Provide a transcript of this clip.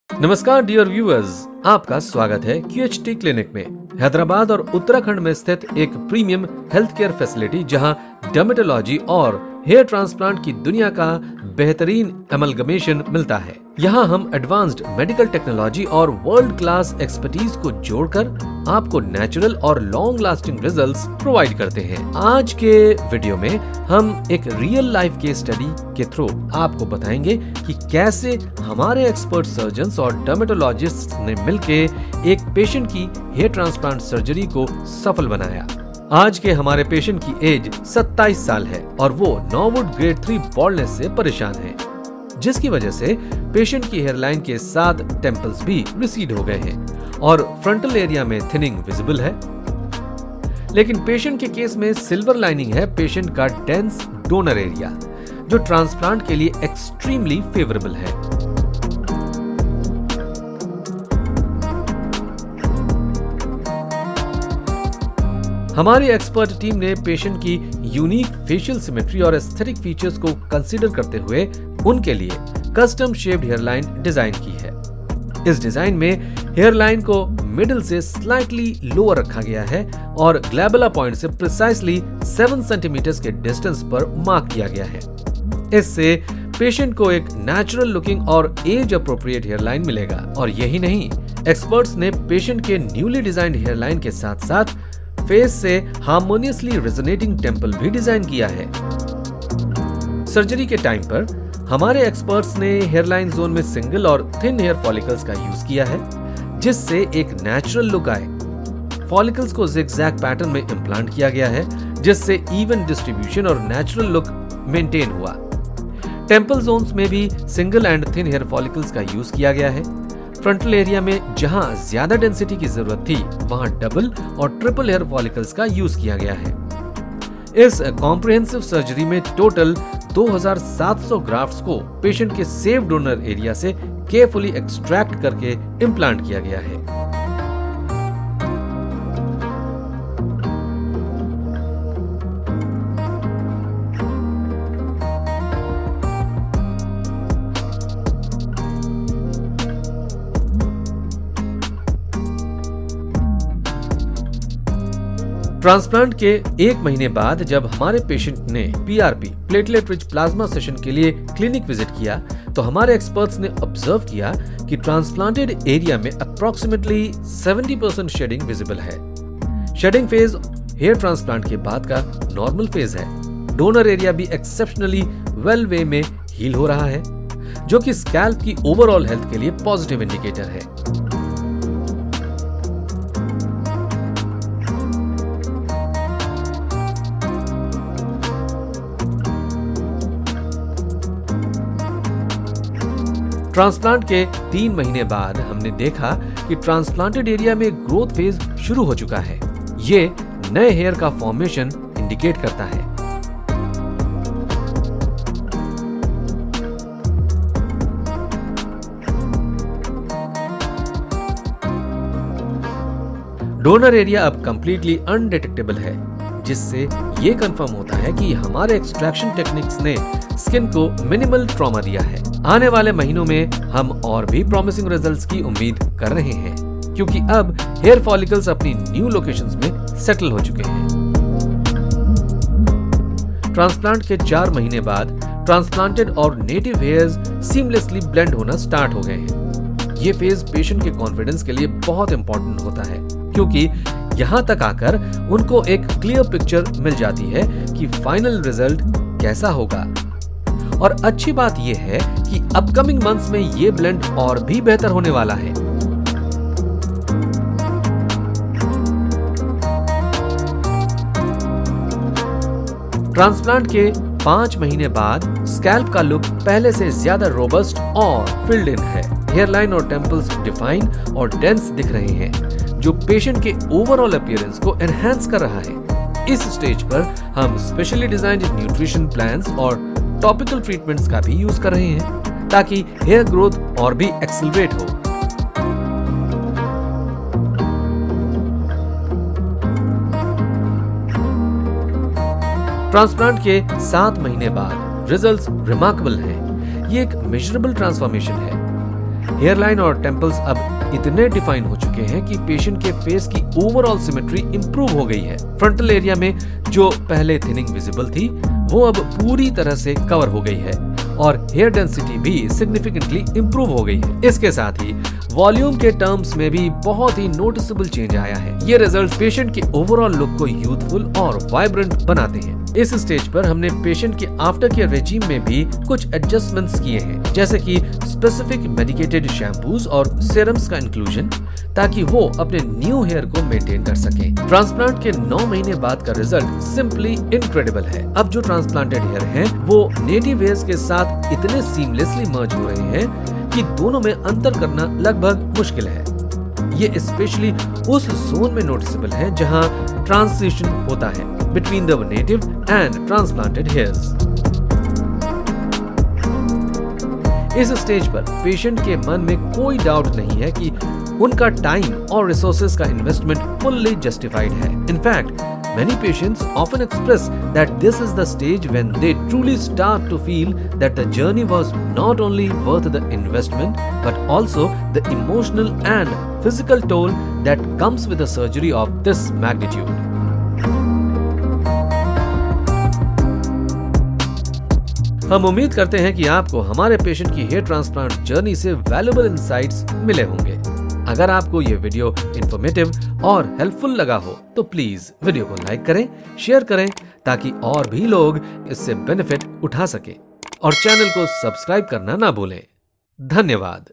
नमस्कार dear viewers, आपका स्वागत है QHT क्लिनिक में। हैदराबाद और उत्तराखंड में स्थित एक प्रीमियम हेल्थ केयर फैसिलिटी जहां डर्मेटोलॉजी और हेयर ट्रांसप्लांट की दुनिया का बेहतरीन एमलगमेशन मिलता है। यहां हम एडवांस्ड मेडिकल टेक्नोलॉजी और वर्ल्ड क्लास एक्सपर्टीज को जोड़कर आपको नेचुरल और लॉन्ग लास्टिंग रिजल्ट्स प्रोवाइड करते हैं। आज के वीडियो में हम एक रियल लाइफ केस स्टडी के थ्रू आपको बताएंगे कि कैसे हमारे एक्सपर्ट सर्जन्स और डर्मेटोलॉजिस्ट्स ने मिलके एक पेशेंट की हेयर ट्रांसप्लांट सर्जरी को सफल बनाया। आज के हमारे पेशेंट की एज 27 साल है और वो नॉर्वुड ग्रेड 3 बॉल्डनेस से परेशान है, जिसकी वजह से पेशेंट की हेयरलाइन के 7 टेम्पल्स भी रिसीड हो गए हैं और फ्रंटल एरिया में थिनिंग विजिबल है। लेकिन पेशेंट के केस में सिल्वर लाइनिंग है पेशेंट का डेंस डोनर एरिया, जो ट्रांसप्लांट के लिए एक्सट्रीमली फेवरेबल है। हमारी एक्सपर्ट टीम ने पेशेंट की यूनिक फेशियल सिमेट्री और एस्थेटिक फीचर्स को कंसीडर करते हुए उनके लिए कस्टम शेप्ड हेयरलाइन डिजाइन की है। इस डिजाइन में हेयरलाइन को मिडिल से स्लाइटली लोअर रखा गया है और ग्लैबुला पॉइंट से प्रिसाइसली 7 सेंटीमीटर के डिस्टेंस पर मार्क किया गया है। इससे पेशेंट को एक नेचुरल लुकिंग और एज अप्रोप्रिएट हेयरलाइन मिलेगा। और यही नहीं, एक्सपर्ट्स ने पेशेंट के न्यूली डिजाइंड हेयरलाइन के साथ साथ फेस से हार्मोनियसली रेजोनेटिंग टेम्पल भी डिजाइन किया है। सर्जरी के टाइम पर हमारे एक्सपर्ट्स ने हेयरलाइन जोन में सिंगल और थिन हेयर फॉलिकल्स का यूज किया है, जिससे एक नेचुरल लुक आए। फॉलिकल्स को जिगजैग पैटर्न में इम्प्लांट किया गया है, जिससे इवन डिस्ट्रीब्यूशन और नेचुरल लुक मेंटेन हुआ। टेम्पल जोन्स में भी single and thin hair follicles का यूज किया गया है। फ्रंटल एरिया में जहां ज्यादा डेंसिटी की जरूरत थी, वहां डबल और ट्रिपल हेयर फॉलिकल्स का यूज किया गया है। इस कॉम्प्रिहेंसिव सर्जरी में टोटल 2700 ग्राफ्ट्स को पेशेंट के सेफ डोनर एरिया से केयरफुली एक्सट्रैक्ट करके इम्प्लांट किया गया है। ट्रांसप्लांट के 1 महीने बाद जब हमारे पेशेंट ने PRP platelet rich plasma session के लिए क्लिनिक विजिट किया, तो हमारे एक्सपर्ट्स ने ऑब्जर्व किया कि ट्रांसप्लांटेड एरिया में अप्रोक्सीमेटली 70% शेडिंग विजिबल है। शेडिंग फेज हेयर ट्रांसप्लांट के बाद का नॉर्मल फेज है। डोनर एरिया भी एक्सेप्शनली वेल वे में हील हो रहा है, जो कि स्कैल्प की ओवरऑल हेल्थ के लिए पॉजिटिव इंडिकेटर है। ट्रांसप्लांट के 3 महीने बाद हमने देखा कि ट्रांसप्लांटेड एरिया में ग्रोथ फेज शुरू हो चुका है। ये नए हेयर का फॉर्मेशन इंडिकेट करता है। डोनर एरिया अब कंप्लीटली अनडिटेक्टेबल है, जिससे ये कंफर्म होता है कि हमारे एक्सट्रैक्शन टेक्निक्स ने स्किन को मिनिमल ट्रॉमा दिया है। आने वाले महीनों में हम और भी प्रॉमिसिंग रिजल्ट्स की उम्मीद कर रहे हैं, क्योंकि अब हेयर फॉलिकल्स अपनी न्यू लोकेशंस में सेटल हो चुके हैं। ट्रांसप्लांट के 4 महीने बाद ट्रांसप्लांटेड और नेटिव हेयर्स सीमलेसली ब्लेंड होना स्टार्ट हो गए हैं। ये फेज पेशेंट के कॉन्फिडेंस के लिए बहुत इंपॉर्टेंट होता है, क्योंकि यहाँ तक आकर उनको एक क्लियर पिक्चर मिल जाती है कि फाइनल रिजल्ट कैसा होगा। और अच्छी बात यह है कि अपकमिंग मंथ्स में ये ब्लेंड और भी बेहतर होने वाला है। ट्रांसप्लांट के 5 महीने बाद स्कैल्प का लुक पहले से ज्यादा रोबस्ट और फिल्ड इन है। हेयरलाइन और टेम्पल्स डिफाइन और डेंस दिख रहे हैं, जो पेशेंट के ओवरऑल अपीयरेंस को एनहांस कर रहा है। इस स्टेज पर हम स्पेशली डिजाइन्ड न्यूट्रिशन प्लान्स और टॉपिकल ट्रीटमेंट्स का भी यूज कर रहे हैं, ताकि हेयर ग्रोथ और भी एक्सेलरेट हो। ट्रांसप्लांट के 7 महीने बाद रिजल्ट्स रिमार्केबल हैं। ये एक मेजरेबल ट्रांसफॉर्मेशन है। हेयरलाइन और टेम्पल्स अब इतने डिफाइन हो चुके हैं कि पेशेंट के फेस की ओवरऑल सिमेट्री इंप्रूव हो गई है। फ्रंटल एरिया में जो पहले थिनिंग विजिबल थी वो अब पूरी तरह से कवर हो गई है और हेयर डेंसिटी भी सिग्निफिकेंटली इंप्रूव हो गई है। इसके साथ ही वॉल्यूम के टर्म्स में भी बहुत ही नोटिसेबल चेंज आया है। ये रिजल्ट पेशेंट के ओवरऑल लुक को यूथफुल और वाइब्रेंट बनाते हैं। इस स्टेज पर हमने पेशेंट के आफ्टर केयर रेजिम में भी कुछ एडजस्टमेंट्स किए हैं, जैसे कि स्पेसिफिक मेडिकेटेड शैम्पूज और सीरम्स का इंक्लूजन, ताकि वो अपने न्यू हेयर को मेंटेन कर सकें। ट्रांसप्लांट के 9 महीने बाद का रिजल्ट सिंपली इनक्रेडिबल है। अब जो ट्रांसप्लांटेड हेयर हैं, वो नेटिव हेयर्स के साथ इतने सीमलेसली मर्ज हो रहे हैं कि दोनों में अंतर करना लगभग मुश्किल है। ये स्पेशली उस जोन में नोटिसेबल है जहां ट्रांजिशन होता है between the native and transplanted hairs. इस स्टेज पर पेशेंट के मन में कोई डाउट नहीं है कि उनका टाइम और रिसोर्सेज का इन्वेस्टमेंट फुल्ली जस्टिफाइड है। In fact many patients often express that this is the stage when they truly start to feel that the journey was not only worth the investment but also the emotional and physical toll that comes with a surgery of this magnitude. हम उम्मीद करते हैं कि आपको हमारे patient की hair transplant journey से valuable insights मिले होंगे। अगर आपको ये वीडियो इंफॉर्मेटिव और हेल्पफुल लगा हो तो प्लीज वीडियो को लाइक करें, शेयर करें ताकि और भी लोग इससे बेनिफिट उठा सकें और चैनल को सब्सक्राइब करना ना भूलें। धन्यवाद।